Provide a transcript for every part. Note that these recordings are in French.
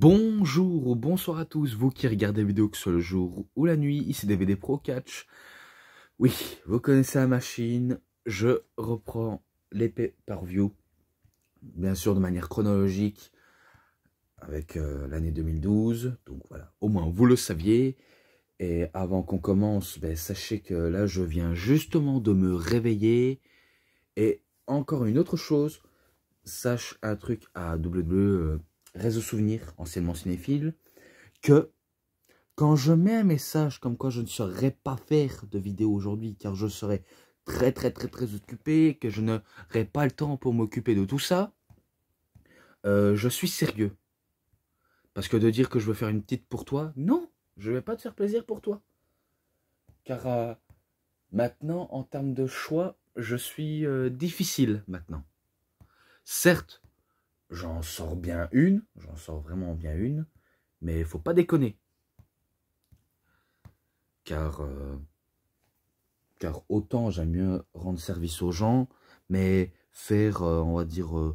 Bonjour ou bonsoir à tous, vous qui regardez la vidéo que ce soit le jour ou la nuit, ici DVD Pro Catch. Oui, vous connaissez la machine, je reprends les pay-per-view, bien sûr de manière chronologique, avec l'année 2012, donc voilà, au moins vous le saviez. Et avant qu'on commence, sachez que là je viens justement de me réveiller. Et encore une autre chose, sache un truc à WWE Réseau Souvenir, anciennement cinéphile, que quand je mets un message comme quoi je ne saurais pas faire de vidéo aujourd'hui, car je serai très occupé, que je n'aurai pas le temps pour m'occuper de tout ça, je suis sérieux. Parce que de dire que je veux faire une petite pour toi, non, je ne vais pas te faire plaisir pour toi. Car maintenant, en termes de choix, je suis difficile maintenant. Certes, j'en sors bien une, j'en sors vraiment bien une, mais il faut pas déconner. Car autant j'aime mieux rendre service aux gens, mais faire, on va dire,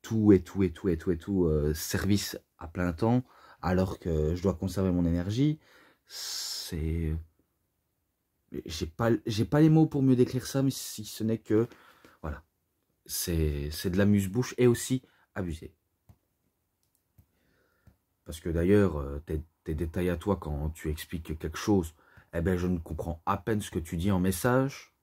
tout service à plein temps, alors que je dois conserver mon énergie, c'est... J'ai pas les mots pour mieux décrire ça, mais si ce n'est que, voilà, c'est de l'amuse-bouche et aussi abusé. Parce que d'ailleurs, tes détails à toi quand tu expliques quelque chose, eh ben je ne comprends à peine ce que tu dis en message.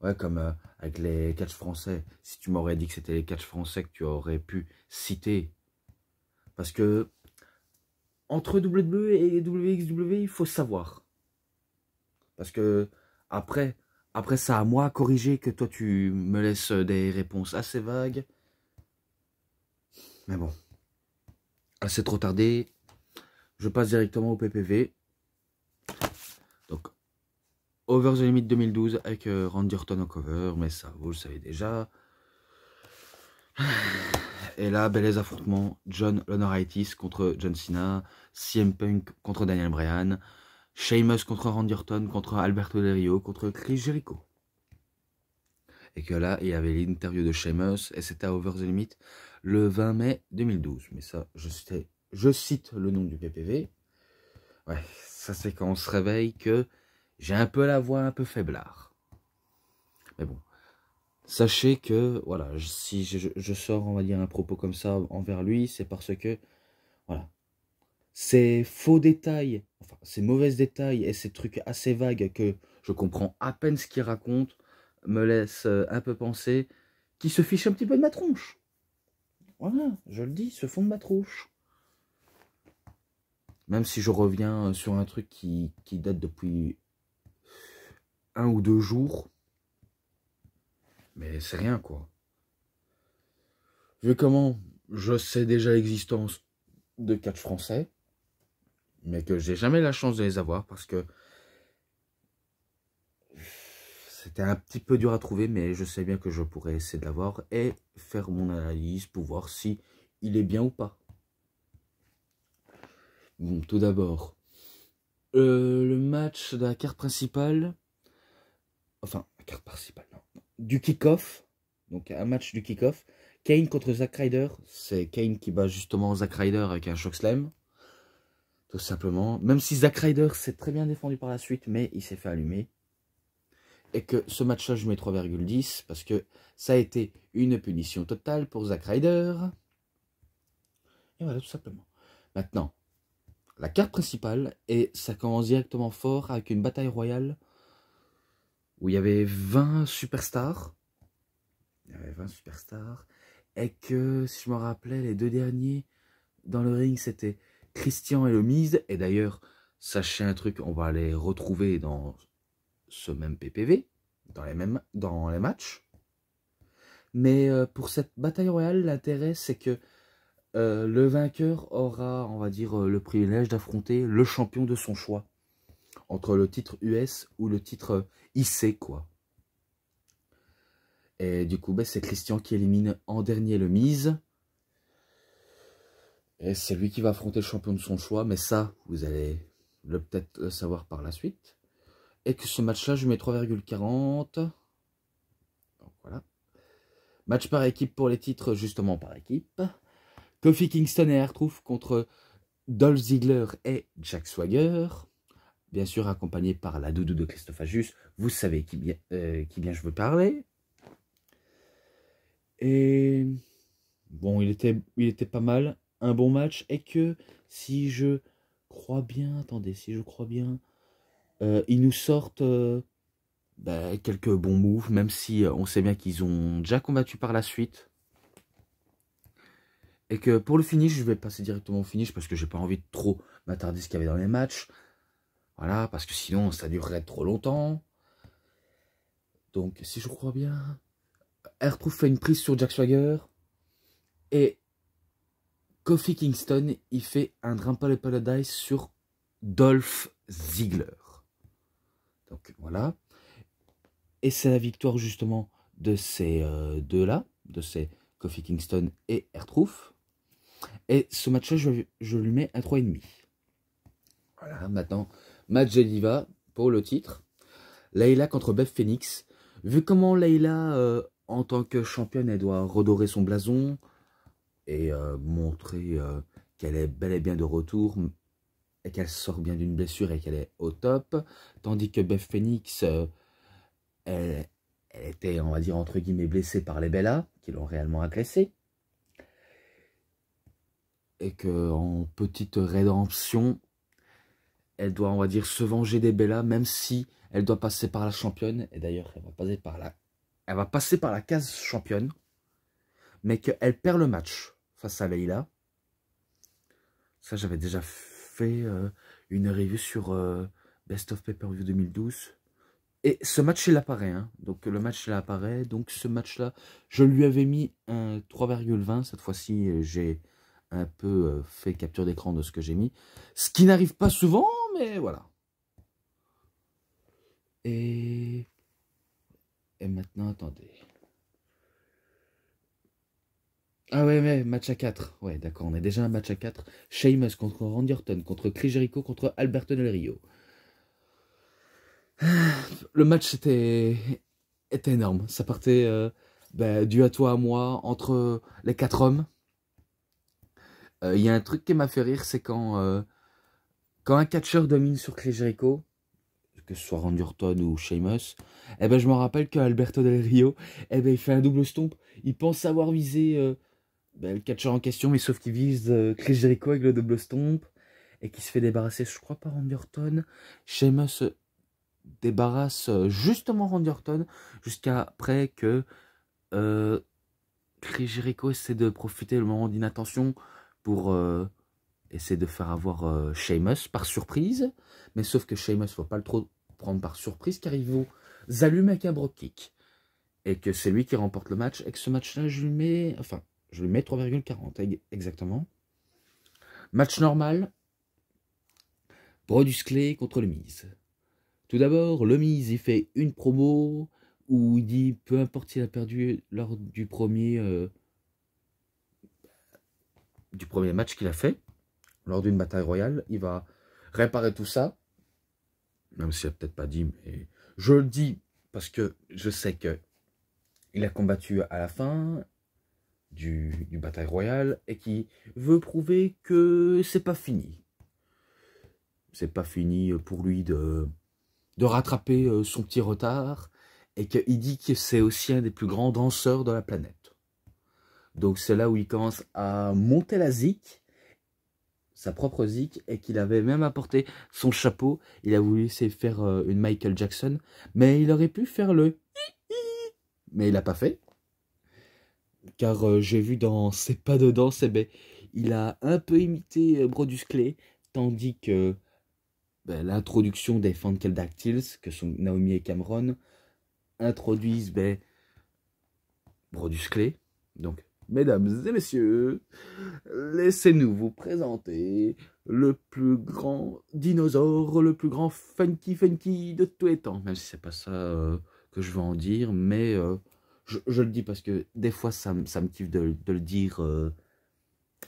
Ouais, comme avec les catchs français. Si tu m'aurais dit que c'était les catchs français que tu aurais pu citer. Parce que entre WWE et WXW, il faut savoir. Parce que après ça à moi à corriger que toi tu me laisses des réponses assez vagues. Mais bon, c'est trop tardé. Je passe directement au PPV. Donc, Over the Limit 2012 avec Randy Orton en cover, mais ça, vous le savez déjà. Et là, les affrontements, John Laurinaitis contre John Cena, CM Punk contre Daniel Bryan, Sheamus contre Randy Orton, contre Alberto Del Rio, contre Chris Jericho. Et que là, il y avait l'interview de Sheamus, et c'était à Over the Limit le 20 mai 2012. Mais ça, je cite le nom du PPV. Ouais, ça c'est quand on se réveille que j'ai un peu la voix un peu faiblard. Mais bon. Sachez que, voilà, si je sors, on va dire, un propos comme ça envers lui, c'est parce que, voilà, ces faux détails, enfin, ces mauvais détails et ces trucs assez vagues que je comprends à peine ce qu'il raconte, me laissent un peu penser qu'il se fiche un petit peu de ma tronche. Voilà, je le dis, se fond de ma tronche. Même si je reviens sur un truc qui date depuis 1 ou 2 jours, mais c'est rien, quoi. Vu comment je sais déjà l'existence de catch français, mais que j'ai jamais la chance de les avoir parce que c'était un petit peu dur à trouver, mais je sais bien que je pourrais essayer de l'avoir et faire mon analyse pour voir si il est bien ou pas. Bon, tout d'abord, le match de la carte principale, enfin, la carte principale, non, du kick-off, donc un match du kick-off, Kane contre Zack Ryder, c'est Kane qui bat justement Zack Ryder avec un chokeslam. Tout simplement. Même si Zack Ryder s'est très bien défendu par la suite, mais il s'est fait allumer. Et que ce match-là, je mets 3,10 parce que ça a été une punition totale pour Zack Ryder. Et voilà, tout simplement. Maintenant, la carte principale, et ça commence directement fort avec une bataille royale où il y avait 20 superstars. Il y avait 20 superstars. Et que, si je me rappelais, les deux derniers dans le ring, c'était Christian et le Miz. Et d'ailleurs, sachez un truc, on va les retrouver dans ce même PPV, dans les matchs. Mais pour cette bataille royale, l'intérêt, c'est que le vainqueur aura, on va dire, le privilège d'affronter le champion de son choix. Entre le titre US ou le titre IC, quoi. Et du coup, c'est Christian qui élimine en dernier le Miz. Et c'est lui qui va affronter le champion de son choix. Mais ça, vous allez peut-être le savoir par la suite. Et que ce match-là, je mets 3,40. Donc voilà. Match par équipe pour les titres, justement par équipe. Kofi Kingston et R-Truth contre Dolph Ziggler et Jack Swagger. Bien sûr, accompagné par la doudou de Christophe Ajus. Vous savez qui bien je veux parler. Et bon, il était pas mal. Un bon match. Et que si je crois bien, attendez, si je crois bien, ils nous sortent quelques bons moves, même si on sait bien qu'ils ont déjà combattu par la suite. Et que pour le finish, je vais passer directement au finish parce que j'ai pas envie de trop m'attarder ce qu'il y avait dans les matchs. Voilà, parce que sinon ça durerait trop longtemps. Donc si je crois bien, R-Truth fait une prise sur Jack Swagger. Et Kofi Kingston, il fait un Trample Paradise sur Dolph Ziggler. Donc voilà. Et c'est la victoire justement de ces deux-là, de ces Kofi Kingston et R-Truth. Et ce match-là, je lui mets un 3,5. Voilà, maintenant, match de diva pour le titre. Layla contre Beth Phoenix. Vu comment Layla, en tant que championne, elle doit redorer son blason et montrer qu'elle est bel et bien de retour et qu'elle sort bien d'une blessure et qu'elle est au top. Tandis que Beth Phoenix, elle était, on va dire, entre guillemets, blessée par les Bella, qui l'ont réellement agressée. Et qu'en petite rédemption, elle doit, on va dire, se venger des Bella, même si elle doit passer par la championne. Et d'ailleurs, elle va passer par la case championne. Mais qu'elle perd le match face à Layla. Ça, j'avais déjà fait une review sur Best of Pay-Per-View 2012. Et ce match, il apparaît. Hein. Donc, le match, il apparaît. Donc, ce match-là, je lui avais mis un 3,20. Cette fois-ci, j'ai un peu fait capture d'écran de ce que j'ai mis. Ce qui n'arrive pas souvent, mais voilà. Et maintenant, attendez. Ah ouais, mais match à 4. Ouais, d'accord, on est déjà un match à 4. Sheamus contre Randy Orton, contre Chris Jericho, contre Alberto Del Rio. Le match était énorme. Ça partait du à toi à moi, entre les 4 hommes. Il y a un truc qui m'a fait rire, c'est quand un catcheur domine sur Chris Jericho, que ce soit Randy Orton ou Sheamus, eh ben, je me rappelle qu'Alberto Del Rio, eh ben, il fait un double stomp. Il pense avoir visé le catcheur en question, mais sauf qu'il vise Chris Jericho avec le double stomp et qui se fait débarrasser, je crois, par Randy Orton. Sheamus débarrasse justement Randy Orton jusqu'à après que Chris Jericho essaie de profiter le moment d'inattention pour essayer de faire avoir Sheamus par surprise. Mais sauf que Sheamus ne faut pas le trop prendre par surprise car il vous allume avec un Dropkick. Et que c'est lui qui remporte le match. Et que ce match-là, je lui mets 3,40 exactement. Match normal. Brodus Clay contre le Miz. Tout d'abord, le Miz, il fait une promo où il dit, peu importe s'il a perdu lors du premier match qu'il a fait, lors d'une bataille royale, il va réparer tout ça. Même s'il n'a peut-être pas dit, mais je le dis parce que je sais que il a combattu à la fin du bataille royale et qui veut prouver que c'est pas fini. C'est pas fini pour lui de rattraper son petit retard et qu'il dit que c'est aussi un des plus grands danseurs de la planète. Donc c'est là où il commence à monter la zik, sa propre zik, et qu'il avait même apporté son chapeau. Il a voulu essayer de faire une Michael Jackson, mais il aurait pu faire le mais il l'a pas fait. Car j'ai vu dans ses pas de danse, eh ben, il a un peu imité Brodus Clay, tandis que l'introduction des Funkeldactyls, que sont Naomi et Cameron, introduisent Brodus Clay. Donc, mesdames et messieurs, laissez-nous vous présenter le plus grand dinosaure, le plus grand funky de tous les temps. Même si c'est pas ça que je veux en dire, mais je le dis parce que des fois ça me kiffe de le dire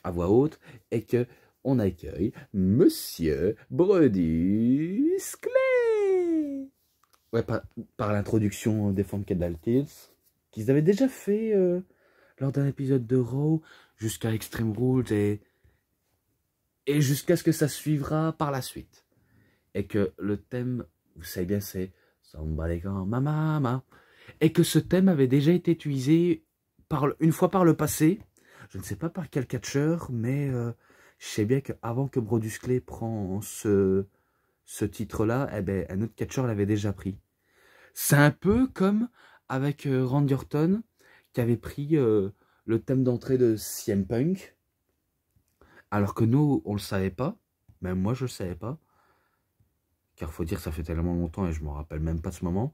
à voix haute, et que on accueille Monsieur Brodus Clay. Ouais, par l'introduction des Funkeldactyls, qu'ils avaient déjà fait lors d'un épisode de Raw jusqu'à Extreme Rules et jusqu'à ce que ça suivra par la suite. Et que le thème, vous savez bien, c'est Somebody Call My Mama. Et que ce thème avait déjà été utilisé une fois par le passé. Je ne sais pas par quel catcheur, mais je sais bien qu'avant que Brodus Clay prend ce titre-là, eh ben, un autre catcheur l'avait déjà pris. C'est un peu comme avec Randy Orton, qui avait pris le thème d'entrée de CM Punk. Alors que nous, on le savait pas. Même moi, je le savais pas. Car faut dire, ça fait tellement longtemps et je me rappelle même pas de ce moment.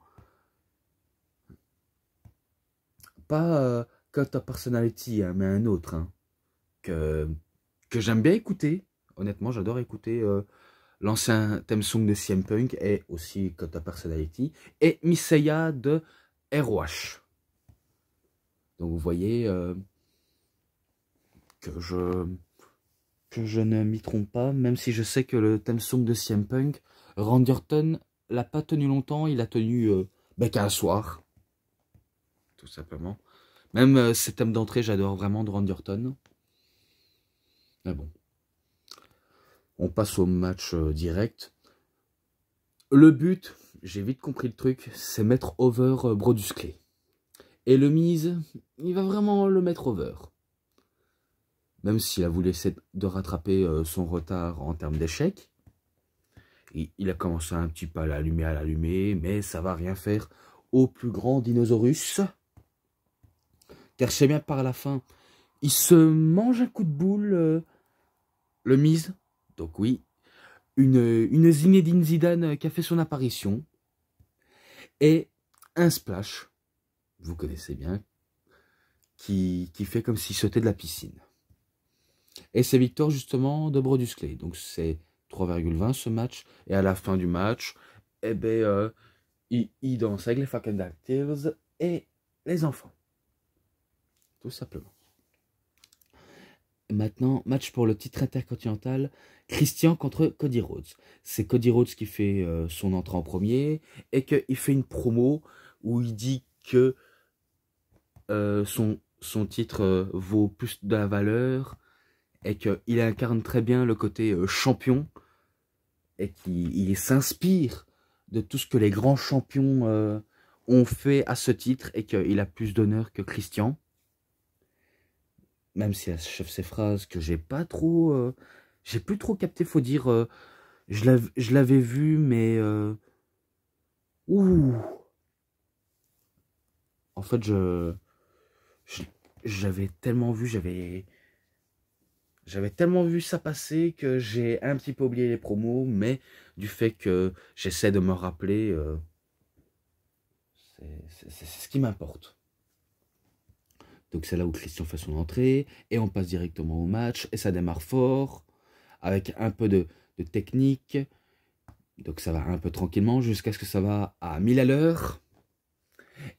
Pas Cut of Personality, hein, mais un autre. Hein, que j'aime bien écouter. Honnêtement, j'adore écouter l'ancien theme song de CM Punk et aussi Cut of Personality. Et Messiah de ROH. Donc vous voyez que je ne m'y trompe pas, même si je sais que le theme song de CM Punk, Randy Orton l'a pas tenu longtemps, il a tenu qu'un soir. Tout simplement. Même ces thèmes d'entrée, j'adore vraiment de Randy Orton. Mais bon. On passe au match direct. Le but, j'ai vite compris le truc, c'est mettre over Brodus Clay. Et le Miz, il va vraiment le mettre over. Même s'il a voulu essayer de rattraper son retard en termes d'échecs. Il a commencé un petit peu à l'allumer, mais ça va rien faire au plus grand dinosaurus. Car je sais bien que par la fin, il se mange un coup de boule, le Miz. Donc oui, une Zinedine Zidane qui a fait son apparition. Et un splash, vous connaissez bien, qui fait comme s'il sautait de la piscine. Et c'est victoire justement de Brodus Clay. Donc c'est 3,20 ce match. Et à la fin du match, eh ben, il danse avec les fucking actors et les enfants. Tout simplement. Maintenant, match pour le titre intercontinental. Christian contre Cody Rhodes. C'est Cody Rhodes qui fait son entrée en premier. Et qu'il fait une promo où il dit que son titre vaut plus de la valeur. Et qu'il incarne très bien le côté champion. Et qu'il s'inspire de tout ce que les grands champions ont fait à ce titre. Et qu'il a plus d'honneur que Christian. Même si elle achève ses phrases que j'ai pas trop... j'ai plus trop capté, faut dire... je l'avais vu, mais... ouh. En fait, j'avais tellement vu, j'avais tellement vu ça passer que j'ai un petit peu oublié les promos, mais du fait que j'essaie de me rappeler, c'est ce qui m'importe. Donc c'est là où Christian fait son entrée, et on passe directement au match, et ça démarre fort, avec un peu de technique, donc ça va un peu tranquillement, jusqu'à ce que ça va à 1000 à l'heure,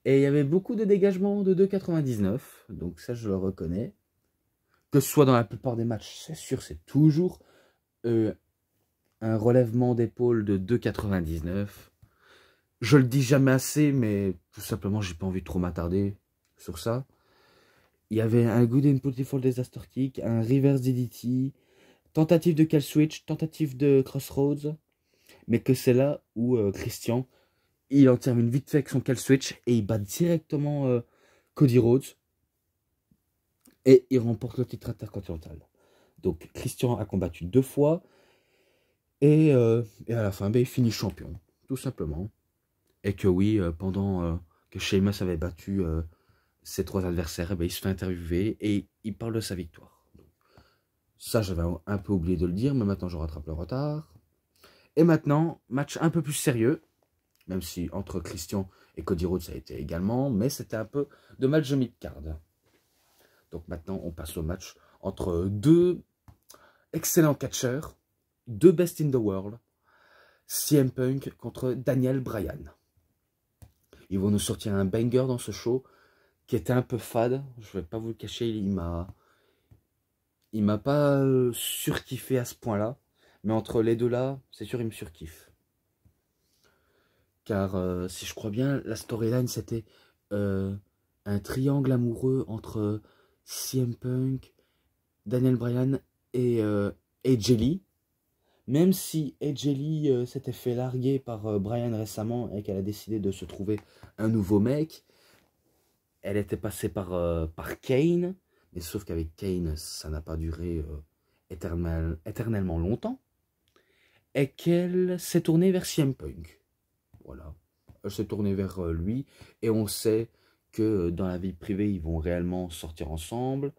et il y avait beaucoup de dégagement de 2,99, donc ça je le reconnais, que ce soit dans la plupart des matchs, c'est sûr, c'est toujours un relèvement d'épaule de 2,99, je le dis jamais assez, mais tout simplement j'ai pas envie de trop m'attarder sur ça. Il y avait un Good and Beautiful Disaster Kick, un Reverse DDT, tentative de Call Switch, tentative de Crossroads, mais que c'est là où Christian, il en termine vite fait avec son Call Switch et il bat directement Cody Rhodes et il remporte le titre intercontinental. Donc Christian a combattu 2 fois et à la fin, il finit champion, tout simplement. Et que oui, pendant que Sheamus avait battu ses 3 adversaires, il se fait interviewer et il parle de sa victoire. Donc, ça, j'avais un peu oublié de le dire, mais maintenant je rattrape le retard. Et maintenant, match un peu plus sérieux, même si entre Christian et Cody Rhodes ça a été également, mais c'était un peu de match de mid-card. Donc maintenant, on passe au match entre 2 excellents catcheurs, 2 best in the world, CM Punk contre Daniel Bryan. Ils vont nous sortir un banger dans ce show qui était un peu fade, je vais pas vous le cacher, il m'a pas surkiffé à ce point-là, mais entre les deux là, c'est sûr il me surkiffe. Car si je crois bien, la storyline c'était un triangle amoureux entre CM Punk, Daniel Bryan et AJ Lee. Même si AJ Lee s'était fait larguer par Bryan récemment et qu'elle a décidé de se trouver un nouveau mec, elle était passée par Kane, mais sauf qu'avec Kane, ça n'a pas duré éternellement longtemps, et qu'elle s'est tournée vers CM Punk. Voilà, elle s'est tournée vers lui, et on sait que dans la vie privée, ils vont réellement sortir ensemble,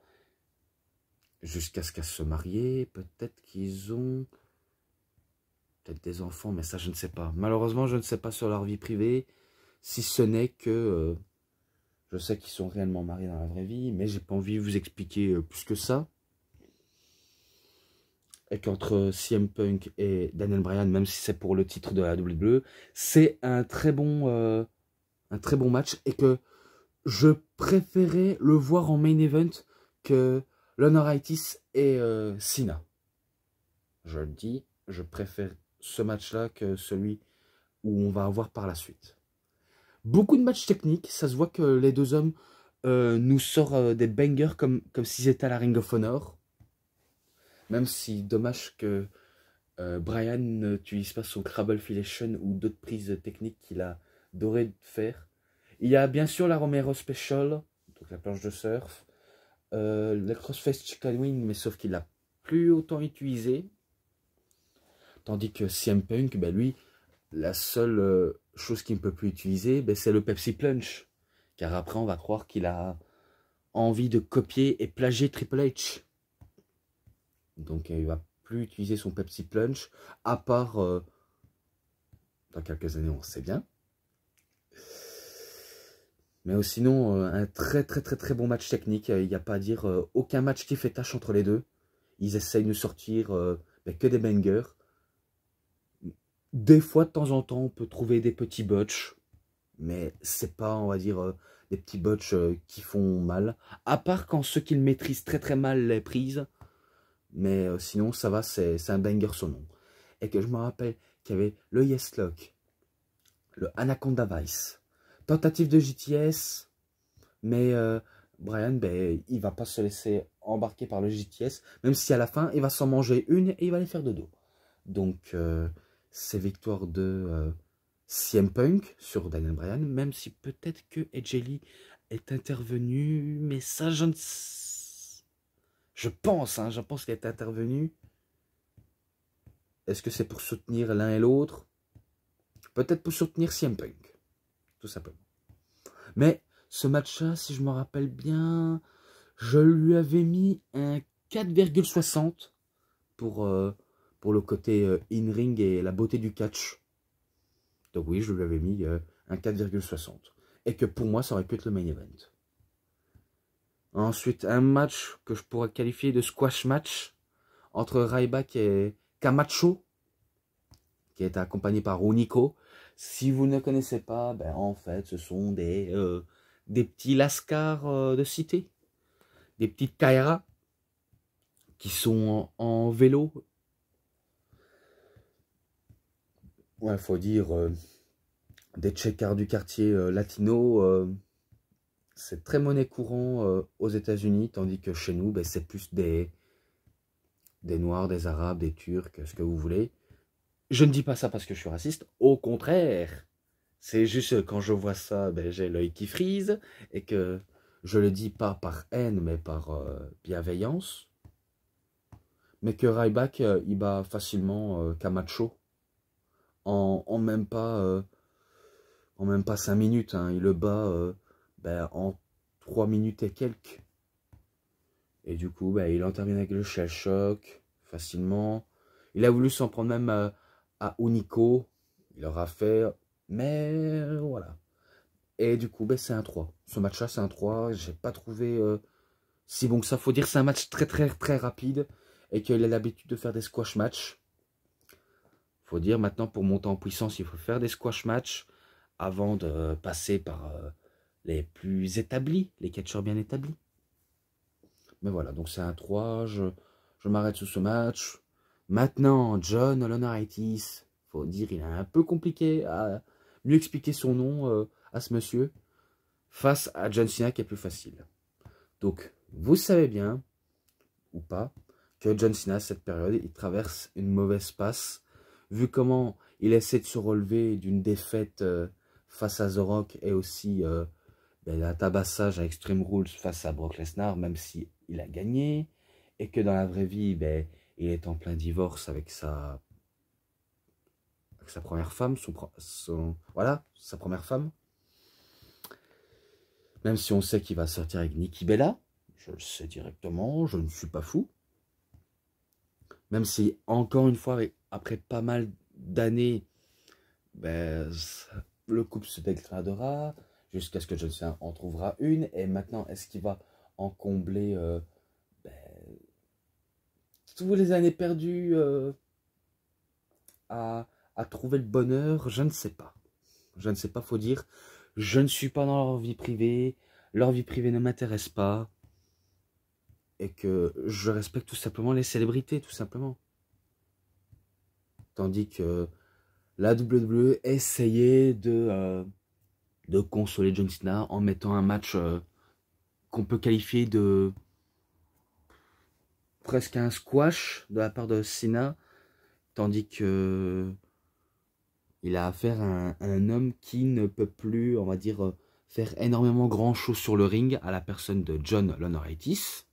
jusqu'à ce qu'à se marier. Peut-être qu'ils ont peut-être des enfants, mais ça je ne sais pas. Malheureusement, je ne sais pas sur leur vie privée, si ce n'est que je sais qu'ils sont réellement mariés dans la vraie vie, mais j'ai pas envie de vous expliquer plus que ça. Et qu'entre CM Punk et Daniel Bryan, même si c'est pour le titre de la WWE, c'est un très bon match, et que je préférais le voir en main event que Laurinaitis et Cena. Je le dis, je préfère ce match-là que celui où on va avoir par la suite. Beaucoup de matchs techniques, ça se voit que les deux hommes nous sortent des bangers comme s'ils étaient à la Ring of Honor. Même si, dommage que Bryan n'utilise pas son Crabble Filiation ou d'autres prises techniques qu'il a adoré faire. Il y a bien sûr la Romero Special, donc la planche de surf, le Crossface Chicken Wing, mais sauf qu'il l'a plus autant utilisé. Tandis que CM Punk, ben lui, la seule chose qu'il ne peut plus utiliser, ben c'est le Pepsi Plunge. Car après, on va croire qu'il a envie de copier et plagier Triple H. Donc, il ne va plus utiliser son Pepsi Plunge, à part, dans quelques années, on sait bien. Mais sinon, un très bon match technique. Il n'y a pas à dire, aucun match qui fait tâche entre les deux. Ils essayent de sortir ben, que des bangers. Des fois, de temps en temps, on peut trouver des petits botches. Mais c'est pas, on va dire, des petits botches qui font mal. À part quand ceux qui le maîtrisent très mal les prises. Mais sinon, ça va, c'est un banger son nom. Et que je me rappelle qu'il y avait le Yes Lock, le Anaconda Vice, tentative de JTS, mais Bryan, ben, il va pas se laisser embarquer par le JTS, même si à la fin, il va s'en manger une et il va aller faire dodo. Donc, c'est victoire de CM Punk sur Daniel Bryan, même si peut-être que AJ Lee est intervenu, mais ça, je ne sais. Je pense qu'il est intervenu. Est-ce que c'est pour soutenir l'un et l'autre? Peut-être pour soutenir CM Punk, tout simplement. Mais ce match-là, si je me rappelle bien, je lui avais mis un 4,60 pour le côté in-ring et la beauté du catch. Donc oui, je lui avais mis un 4,60. Et que pour moi, ça aurait pu être le main event. Ensuite, un match que je pourrais qualifier de squash match entre Ryback et Camacho, qui est accompagné par Hunico. Si vous ne connaissez pas, ben en fait, ce sont des petits lascars de cité, des petites Kaira qui sont en vélo. Ouais, faut dire des checkers du quartier latino. C'est très monnaie courant aux États-Unis, tandis que chez nous, ben, c'est plus des Noirs, des Arabes, des Turcs, ce que vous voulez. Je ne dis pas ça parce que je suis raciste, au contraire. C'est juste quand je vois ça, ben, j'ai l'œil qui frise, et que je le dis pas par haine, mais par bienveillance. Mais que Ryback, il bat facilement Camacho en même pas 5 minutes. Hein. Il le bat ben, en 3 minutes et quelques. Et du coup, ben, il intervient avec le shell shock facilement. Il a voulu s'en prendre même à Hunico. Il aura fait, mais voilà. Et du coup, ben, c'est un 3. Ce match-là, c'est un 3. J'ai pas trouvé si bon que ça. Faut dire que c'est un match très rapide et qu'il a l'habitude de faire des squash matchs. Faut dire maintenant, pour monter en puissance, il faut faire des squash matchs avant de passer par les plus établis, les catcheurs bien établis. Mais voilà, donc c'est un 3. Je m'arrête sur ce match. Maintenant, John Laurinaitis, faut dire, il est un peu compliqué à mieux expliquer son nom à ce monsieur, face à John Cena qui est plus facile. Donc, Vous savez bien, ou pas, que John Cena, à cette période, il traverse une mauvaise passe, vu comment il essaie de se relever d'une défaite face à The Rock et aussi un tabassage à Extreme Rules face à Brock Lesnar, même si il a gagné, et que dans la vraie vie, il est en plein divorce avec sa première femme, voilà, sa première femme. Même si on sait qu'il va sortir avec Nikki Bella, je le sais directement, je ne suis pas fou. Même si, encore une fois, après pas mal d'années, le couple se dégradera, jusqu'à ce que John Cena en trouvera une. Et maintenant, est-ce qu'il va en combler ben, toutes les années perdues à trouver le bonheur? Je ne sais pas. Je ne sais pas, faut dire. Je ne suis pas dans leur vie privée. Leur vie privée ne m'intéresse pas. Et que je respecte tout simplement les célébrités, tout simplement. Tandis que la WWE essayait de consoler John Cena en mettant un match qu'on peut qualifier de presque un squash de la part de Cena, tandis que il a affaire à un homme qui ne peut plus, on va dire, faire énormément grand chose sur le ring, à la personne de John Laurinaitis.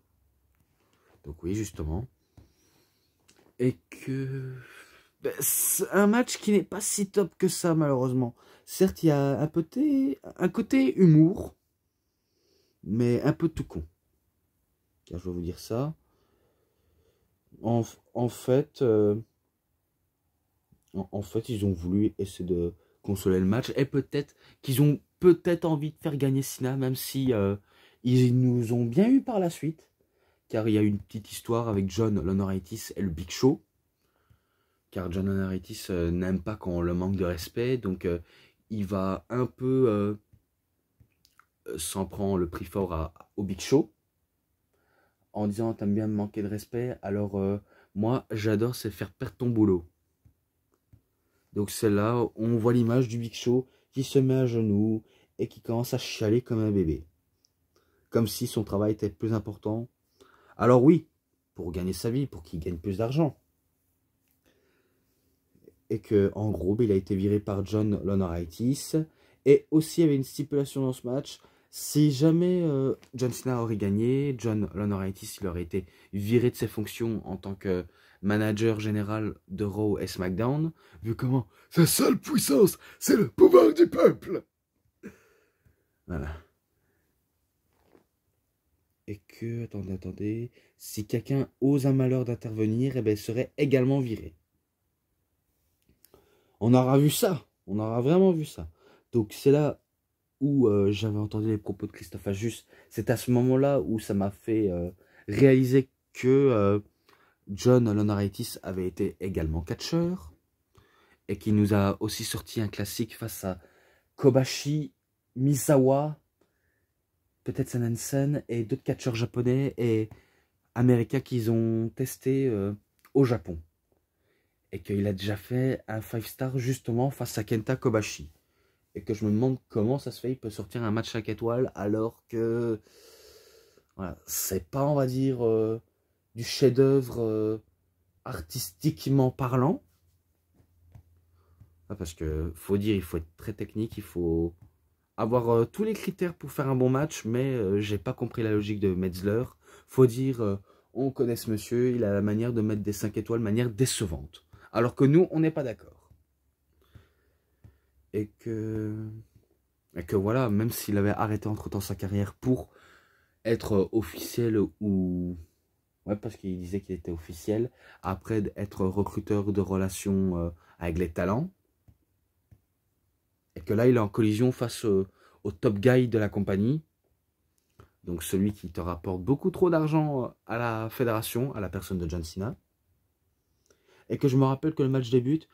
Donc oui, justement. Et que c'est un match qui n'est pas si top que ça, malheureusement. Certes, il y a un côté humour, mais un peu tout con. Car je vais vous dire ça. En fait, ils ont voulu essayer de consoler le match. Et peut-être qu'ils ont peut-être envie de faire gagner Cena, même si ils nous ont bien eu par la suite. Car il y a une petite histoire avec John Laurinaitis et le Big Show. Car John Laurinaitis n'aime pas quand on le manque de respect. Donc il va un peu s'en prendre le prix fort au Big Show. En disant, t'aimes bien me manquer de respect, alors moi j'adore c'est faire perdre ton boulot. Donc c'est là où on voit l'image du Big Show qui se met à genoux et qui commence à chialer comme un bébé. Comme si son travail était plus important. Alors oui, pour gagner sa vie, pour qu'il gagne plus d'argent. Et que en gros, il a été viré par John Laurinaitis. Et aussi, il y avait une stipulation dans ce match. Si jamais John Cena aurait gagné, John Laurinaitis il aurait été viré de ses fonctions en tant que manager général de Raw et SmackDown, vu comment sa seule puissance, c'est le pouvoir du peuple. Voilà. Et que, attendez, si quelqu'un ose un malheur d'intervenir, il serait également viré. On aura vu ça, on aura vraiment vu ça. Donc c'est là où j'avais entendu les propos de Christophe Ajus. C'est à ce moment-là où ça m'a fait réaliser que John Laurinaitis avait été également catcheur et qui nous a aussi sorti un classique face à Kobashi, Misawa, peut-être Sanensen et d'autres catcheurs japonais et américains qu'ils ont testé au Japon. Et qu'il a déjà fait un 5-star justement face à Kenta Kobashi. Et que je me demande comment ça se fait, il peut sortir un match 5 étoiles alors que voilà, c'est pas, on va dire, du chef-d'œuvre artistiquement parlant. Parce que faut dire, il faut être très technique, il faut avoir tous les critères pour faire un bon match, mais j'ai pas compris la logique de Metzler. Faut dire, on connaît ce monsieur, il a la manière de mettre des 5 étoiles, manière décevante. Alors que nous, on n'est pas d'accord. Et que voilà, même s'il avait arrêté entre-temps sa carrière pour être officiel ou... Ouais, parce qu'il disait qu'il était officiel, après être recruteur de relations avec les talents. Et que là, il est en collision face au top guy de la compagnie. Donc celui qui te rapporte beaucoup trop d'argent à la fédération, à la personne de John Cena. Et que je me rappelle que le match débute,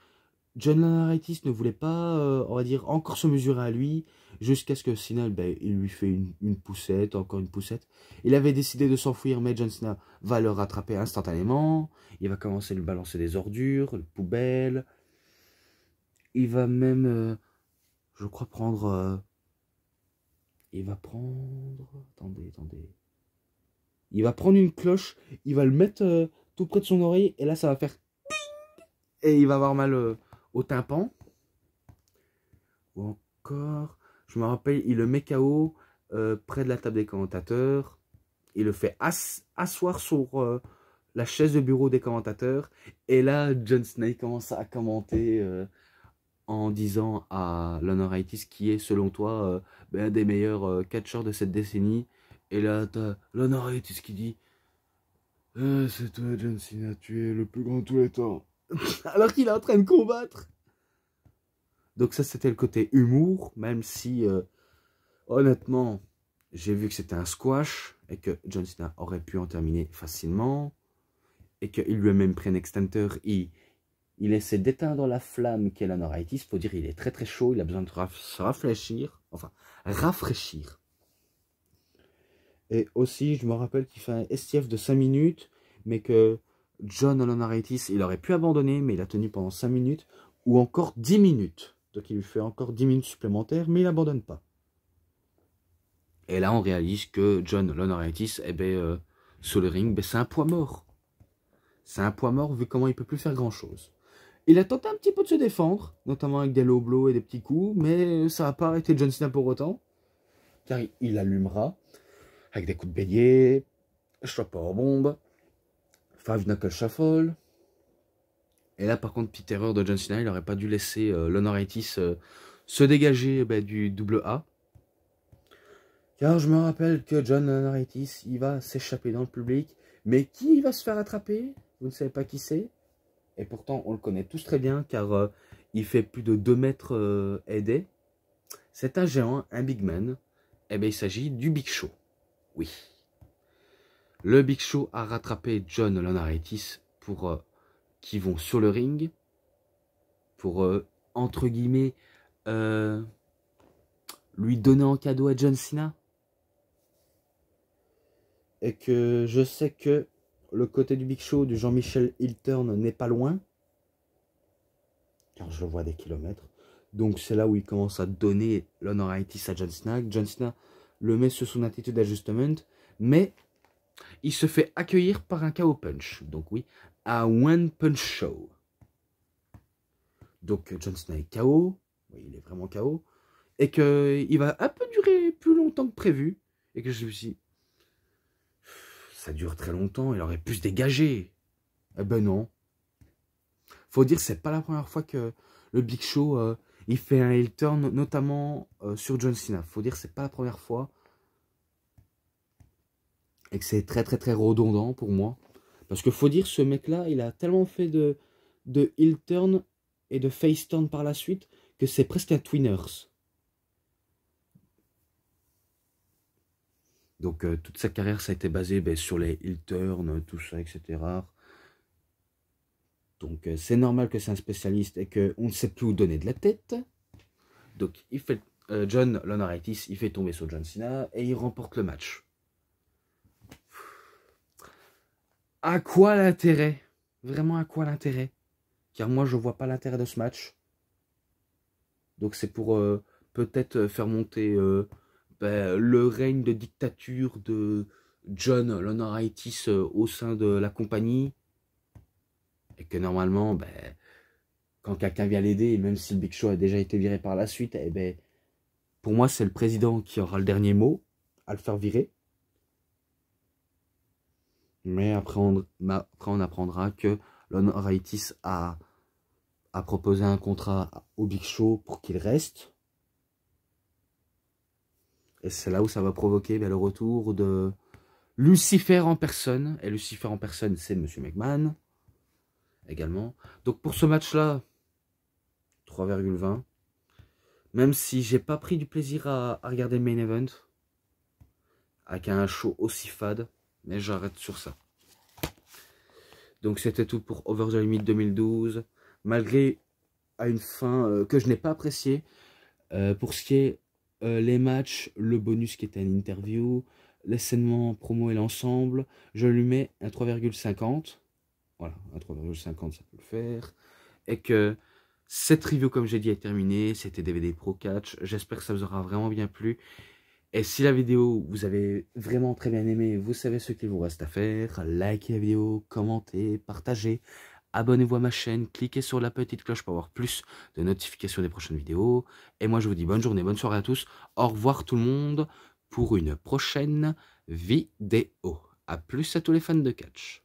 John Laurinaitis ne voulait pas, on va dire, encore se mesurer à lui, jusqu'à ce que Cena, il lui fait une poussette, encore une poussette. Il avait décidé de s'enfuir, mais John Cena va le rattraper instantanément. Il va commencer à lui balancer des ordures, des poubelles. Il va même, je crois, prendre... il va prendre... Attendez. il va prendre une cloche, il va le mettre tout près de son oreille, et là ça va faire et il va avoir mal au tympan. Ou encore, je me rappelle, il le met KO près de la table des commentateurs. Il le fait asseoir sur la chaise de bureau des commentateurs. Et là, John Cena commence à commenter en disant à Laurinaitis qui est, selon toi, un des meilleurs catcheurs de cette décennie. Et là, t'as Laurinaitis qui dit c'est toi, John Cena, tu es le plus grand de tous les temps. Alors qu'il est en train de combattre. Donc ça, c'était le côté humour, même si, honnêtement, j'ai vu que c'était un squash et que John Cena aurait pu en terminer facilement et qu'il lui a même pris un extincteur. Il essaie d'éteindre la flamme qu'est la Laurinaitis. Faut dire, il est très très chaud, il a besoin de se rafraîchir. Enfin, rafraîchir. Et aussi, je me rappelle qu'il fait un STF de 5 minutes, mais que John Laurinaitis, il aurait pu abandonner, mais il a tenu pendant 5 minutes, ou encore 10 minutes. Donc il lui fait encore 10 minutes supplémentaires, mais il n'abandonne pas. Et là, on réalise que John Laurinaitis, eh ben, sur le ring, ben, c'est un poids mort. C'est un poids mort vu comment il ne peut plus faire grand-chose. Il a tenté un petit peu de se défendre, notamment avec des low blows et des petits coups, mais ça n'a pas arrêté John Cena pour autant, car il allumera avec des coups de bélier, choc power bomb, five knuckle shuffle. Et là, par contre, petite erreur de John Cena, il n'aurait pas dû laisser Laurinaitis se dégager du double A. Car je me rappelle que John Laurinaitis, il va s'échapper dans le public. Mais qui va se faire attraper? Vous ne savez pas qui c'est? Et pourtant, on le connaît tous très bien, car il fait plus de 2 mètres aidé. C'est un géant, un big man. Eh bien, il s'agit du Big Show. Oui. Le Big Show a rattrapé John Laurinaitis pour qui vont sur le ring. Pour, entre guillemets, lui donner en cadeau à John Cena. Et que je sais que le côté du Big Show, du Jean-Michel Hilton, n'est pas loin. Car je le vois des kilomètres. Donc c'est là où il commence à donner Laurinaitis à John Cena. John Cena le met sur son attitude adjustment. Mais il se fait accueillir par un KO punch. Donc oui, un One Punch Show. Donc John Cena est KO. Oui, il est vraiment KO. Et qu'il va un peu durer plus longtemps que prévu. Et que je me suis dit, ça dure très longtemps, il aurait pu se dégager. Eh ben non. Faut dire, c'est pas la première fois que le Big Show, il fait un heel turn, notamment sur John Cena. Faut dire, c'est pas la première fois. Et que c'est très très très redondant pour moi. Parce que faut dire, ce mec-là, il a tellement fait de heel turn et de face turn par la suite, que c'est presque un Twinners. Donc toute sa carrière, ça a été basé sur les heel turns, tout ça, etc. Donc c'est normal que c'est un spécialiste et qu'on ne sait plus où donner de la tête. Donc il fait John Laurinaitis, il fait tomber sur John Cena et il remporte le match. À quoi l'intérêt? Vraiment à quoi l'intérêt? Car moi je vois pas l'intérêt de ce match. Donc c'est pour peut-être faire monter le règne de dictature de John Laurinaitis au sein de la compagnie. Et que normalement, quand quelqu'un vient l'aider, même si le Big Show a déjà été viré par la suite, pour moi, c'est le président qui aura le dernier mot à le faire virer. Mais après, on apprendra que Laurinaitis a proposé un contrat au Big Show pour qu'il reste. Et c'est là où ça va provoquer le retour de Lucifer en personne. Et Lucifer en personne, c'est Monsieur McMahon également. Donc pour ce match-là, 3,20. Même si j'ai pas pris du plaisir à regarder le main event. Avec un show aussi fade. Mais j'arrête sur ça. Donc c'était tout pour Over the Limit 2012. Malgré à une fin que je n'ai pas appréciée. Pour ce qui est les matchs, le bonus qui était une interview, l'essainement promo et l'ensemble, je lui mets un 3,50. Voilà, un 3,50 ça peut le faire. Et que cette review, comme j'ai dit, est terminée. C'était DVD Pro Catch. J'espère que ça vous aura vraiment bien plu. Et si la vidéo, vous avez vraiment très bien aimé, vous savez ce qu'il vous reste à faire. Likez la vidéo, commentez, partagez, abonnez-vous à ma chaîne, cliquez sur la petite cloche pour avoir plus de notifications des prochaines vidéos. Et moi, je vous dis bonne journée, bonne soirée à tous. Au revoir tout le monde pour une prochaine vidéo. A plus à tous les fans de catch.